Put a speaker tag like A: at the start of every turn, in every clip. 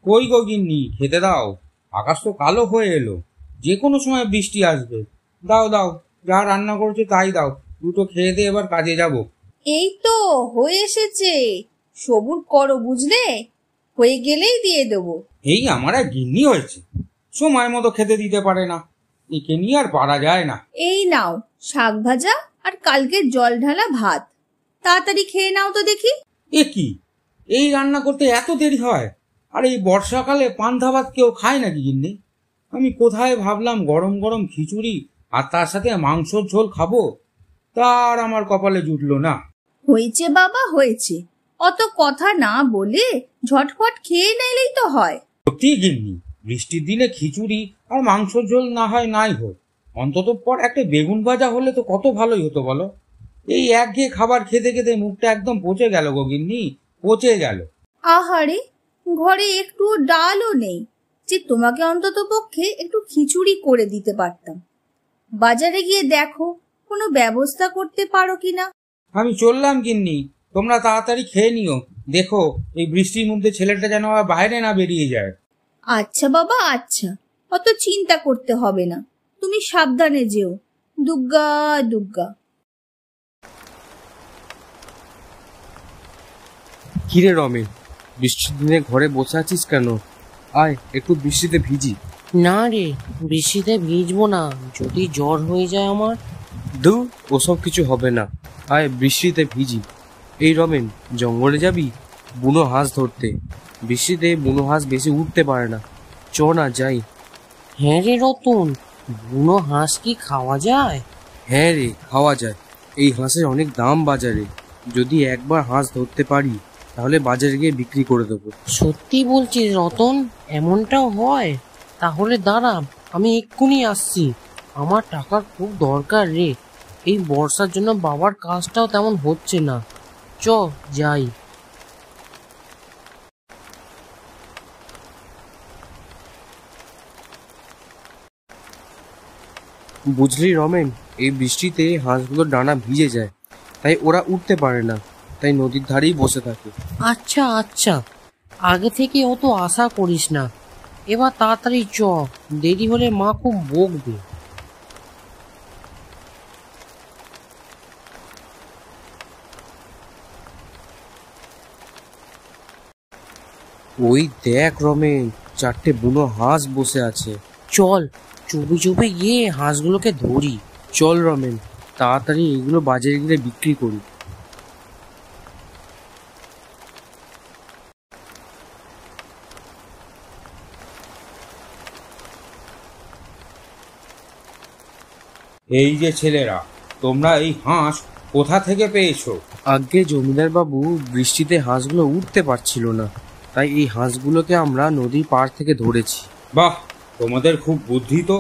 A: কই গো গিন্নি, খেতে দাও। আকাশ তো কালো হয়ে এলো, যে কোনো সময় বৃষ্টি আসবে। দাও দাও, যা রান্না করছো তাই দাও, দুটো খেয়ে দিয়ে এবার কাজে যাব।
B: এই তো হয়ে এসেছে, সবুর করো বুঝলে, হয়ে গেলেই দিয়ে দেবো।
A: এই আমার এক গিন্নি হয়েছে, সময় মতো খেতে দিতে পারে না, একে নিয়ে আর পারা যায় না।
B: এই নাও শাক ভাজা আর কালকের জল ঢালা ভাত, তাড়াতাড়ি খেয়ে নাও তো দেখি।
A: এ কি, এই রান্না করতে এত দেরি হয়? আর এই বর্ষাকালে পান্তা ভাত কেউ খায় নাকি গিন্নি? আমি কোথায় ভাবলাম গরম গরম খিচুড়ি আর তার সাথে মাংসর ঝোল খাবো, তার আমার কপালে জুটলো না।
B: হয়েছে বাবা হয়েছে, অত কথা না বলে ঝটফট খেয়ে নিলেই তো হয়।
A: সত্যি গিন্নি, বৃষ্টির দিনে খিচুড়ি আর মাংসর ঝোল না হয় নাই হোক, অন্তত পর একটা বেগুন ভাজা হলে তো কত ভালোই হতো বলো। এই একঘেয়ে খাবার খেতে খেতে মুখটা একদম পচে গেল গো গিন্নি, পচে গেল।
B: আহারে, ঘরে একটু ডালও নেই যে তোমাকে অন্তত পক্ষে একটু খিচুড়ি করে দিতে পারতাম। বাজারে গিয়ে দেখো কোনো ব্যবস্থা করতে পারো কিনা।
A: আমি চললাম গিন্নি, তোমরা তাড়াতাড়ি খেয়ে নিও। দেখো এই বৃষ্টির মধ্যে ছেলেটা যেন আবার বাইরে না বেরিয়ে যায়।
B: আচ্ছা বাবা আচ্ছা, অত চিন্তা করতে হবে না, তুমি সাবধানে যেও। দুগ্গা দুগ্গা।
C: কিরে রমেন, বৃষ্টির দিনে ঘরে বসে আছিস কেন? আয় একটু বৃষ্টিতে ভিজি।
D: না রে, বৃষ্টিতে ভিজবো না, যদি জ্বর হয়ে যায় আমার।
C: দূর, ওসব কিছু হবে না, আয় বৃষ্টিতে ভিজি। এই রমেন, জঙ্গলে যাবি বুনো হাঁস ধরতে? বৃষ্টিতে বুনো হাঁস বেশি উঠতে পারে না, চ না যাই।
D: হ্যাঁ রে রতন, বুনো হাঁস কি খাওয়া যায়?
C: হ্যাঁ রে, খাওয়া যায়। এই হাঁসের অনেক দাম বাজারে, যদি একবার হাঁস ধরতে পারি তাহলে বাজারে গিয়ে বিক্রি করে দেবো।
D: সত্যি বলছিস রতন? এমনটাও হয়? তাহলে দাঁড়া, আমি এক্ষুনি আসছি, আমার টাকার খুব দরকার রে। এই বর্ষার জন্য বাবার কাজটাও তেমন হচ্ছে না, চ যাই।
C: বুঝলি রমেন, এই বৃষ্টিতে হাঁসগুলোর ডানা ভিজে যায়, তাই ওরা উঠতে পারে না, তাই নদীর ধারেই বসে থাকে।
D: আচ্ছা আচ্ছা, আগে থেকে অত আশা করিস না, এবার তাড়াতাড়ি চ, দেরি হলে মা খুব বকবে।
C: ওই দেখ রমেন, চারটে বুনো হাঁস বসে আছে।
D: চল চুপি চুপি গিয়ে হাঁসগুলোকে ধরি।
C: চল রমেন, তাড়াতাড়ি এগুলো বাজারে গিয়ে বিক্রি করি।
A: এই যে ছেলেরা, তোমরা এই হাঁস কোথা থেকে পেয়েছো?
C: আগে জমিদার বাবু বৃষ্টিতে হাঁসগুলো উঠতে পারছিল না, তাই এই হাঁসগুলোকে আমরা নদীর পাড় থেকে ধরেছি।
A: বাহ, তোমাদের খুব বুদ্ধি তো।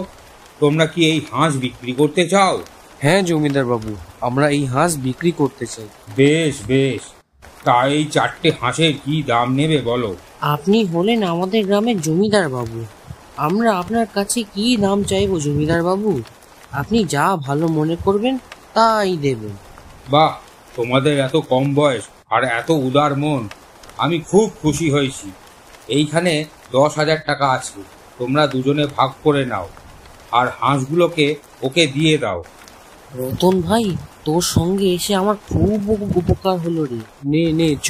A: তোমরা কি এই হাঁস বিক্রি করতে চাও?
C: হ্যাঁ জমিদার বাবু, আমরা এই হাঁস বিক্রি করতে চাই।
A: বেশ বেশ, তা এই চারটে হাঁসের কি দাম নেবে বলো?
D: আপনি হলেন আমাদের গ্রামের জমিদার বাবু, আমরা আপনার কাছে কি দাম চাইবো জমিদার বাবু? আপনি যা ভালো মনে করবেন তাই দেবেন।
A: বাহ, তোমাদের এত কম বয়স আর এত উদার মন, আমি খুব খুশি হয়েছি। এইখানে 10,000 টাকা আছে, তোমরা দুজনে ভাগ করে নাও, আর হাঁসগুলোকে ওকে দিয়ে দাও।
D: রতন ভাই, তোর সঙ্গে এসে আমার খুব উপকার হলো রে।
C: নে নে চ,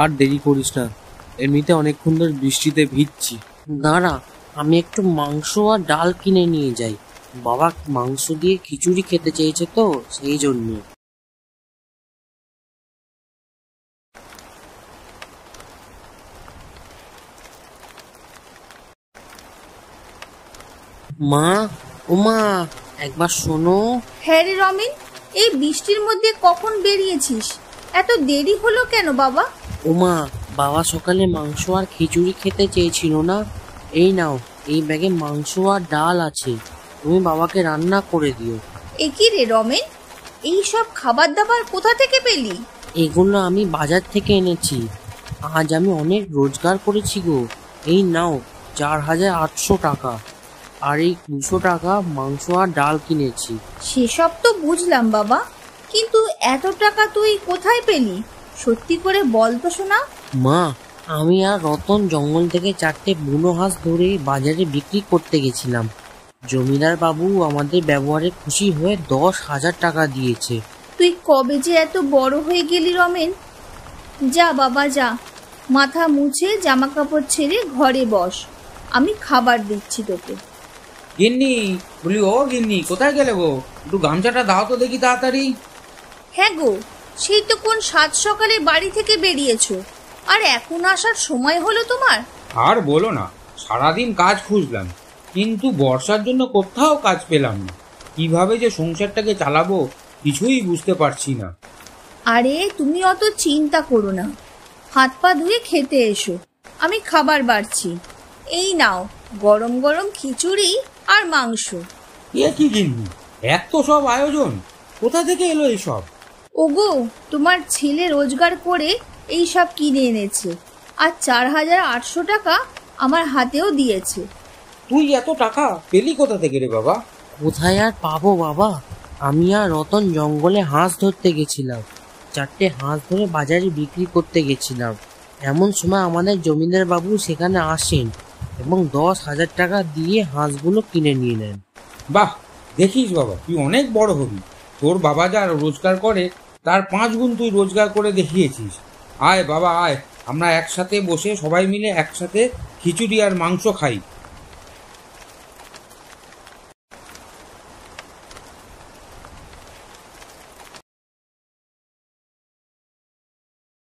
C: আর দেরি করিস না, এমনিতে অনেকক্ষণ ধরে বৃষ্টিতে ভিজছি।
D: দাঁড়া, আমি একটু মাংস আর ডাল কিনে নিয়ে যাই, বাবা মাংস দিয়ে খিচুড়ি খেতে চেয়েছে তো সেই জন্য। মা, ও মা, একবার শোনো।
B: হ্যাঁ রে রমেন, এই বৃষ্টির মধ্যে কখন বেরিয়েছিস? এত দেরি হলো কেন বাবা?
D: ও মা, বাবা সকালে মাংস আর খিচুড়ি খেতে চেয়েছিল না, এই নাও, এই ব্যাগে মাংস আর ডাল আছে, তুমি বাবাকে রান্না করে দিও।
B: এ কি রে রমেন, এই সব খাবার দাবার কোথা থেকে পেলি?
D: এগুলো আমি বাজার থেকে এনেছি, আজ আমি অনেক রোজগার করেছি গো। এই নাও 4,800 টাকা, আর এই 200 টাকা মাংস আর ডাল কিনেছি।
B: সেসব তো বুঝলাম বাবা, কিন্তু এত টাকা তুই কোথায় পেলি? সত্যি করে বল তো শোনা।
D: মা, আমি আর রতন জঙ্গল থেকে 4টে বুনো হাঁস ধরে বাজারে বিক্রি করতে গেছিলাম। জমিদার বাবু আমাদের ব্যবহারে খুশি হয়ে 10,000 টাকা দিয়েছে।
B: তুই কবে যে এত বড় হয়ে গেলি রমেন। যা বাবা যা, মাথা মুছে জামা কাপড় ছেড়ে ঘরে বস, আমি খাবার দিচ্ছি তোকে।
A: গিন্নি, বলি ও গিন্নি, কোথায় গেলে গো? একটু গামছাটা দাও তো দেখি তাড়াতাড়ি।
B: হ্যাঁ গো, সেই তো কোন 7 সকালে বাড়ি থেকে বেরিয়েছো, আর এখন আসার সময় হলো তোমার?
A: আর বলো না, সারাদিন কাজ খুঁজলাম, কিন্তু বর্ষার জন্য কোথাও কাজ পেলাম না। কিভাবে যে সংসারটাকে চালাবো কিছুই বুঝতে পারছি না।
B: আরে তুমি অত চিন্তা করো না, হাত পা ধুয়ে খেতে এসো, আমি খাবার বাড়ছি। এই নাও গরম গরম খিচুড়ি আর মাংস।
A: এ কি গিন্নি, এত সব আয়োজন কোথা থেকে এলো এসব?
B: ওগো, তোমার ছেলে রোজগার করে এই সব কিনে এনেছে, আর 4,800 টাকা আমার হাতেও দিয়েছে।
A: তুই এত টাকা পেলি কোথা থেকে রে বাবা?
D: কোথায় আর পাবো বাবা, আমি আর রতন জঙ্গলে হাঁস ধরতে গেছিলাম। 4টে হাঁস ধরে বাজারে বিক্রি করতে গেছিলাম। এমন সময় আমাদের জমিদার বাবু সেখানে আসেন এবং 10,000 টাকা দিয়ে হাঁসগুলো কিনে নিয়ে নেন।
A: বাহ, দেখিস বাবা, তুই অনেক বড় হবি। তোর বাবা যা রোজগার করে তার 5 গুণ তুই রোজগার করে দেখিয়েছিস। আয় বাবা আয়, আমরা একসাথে বসে সবাই মিলে একসাথে খিচুড়ি আর মাংস খাই।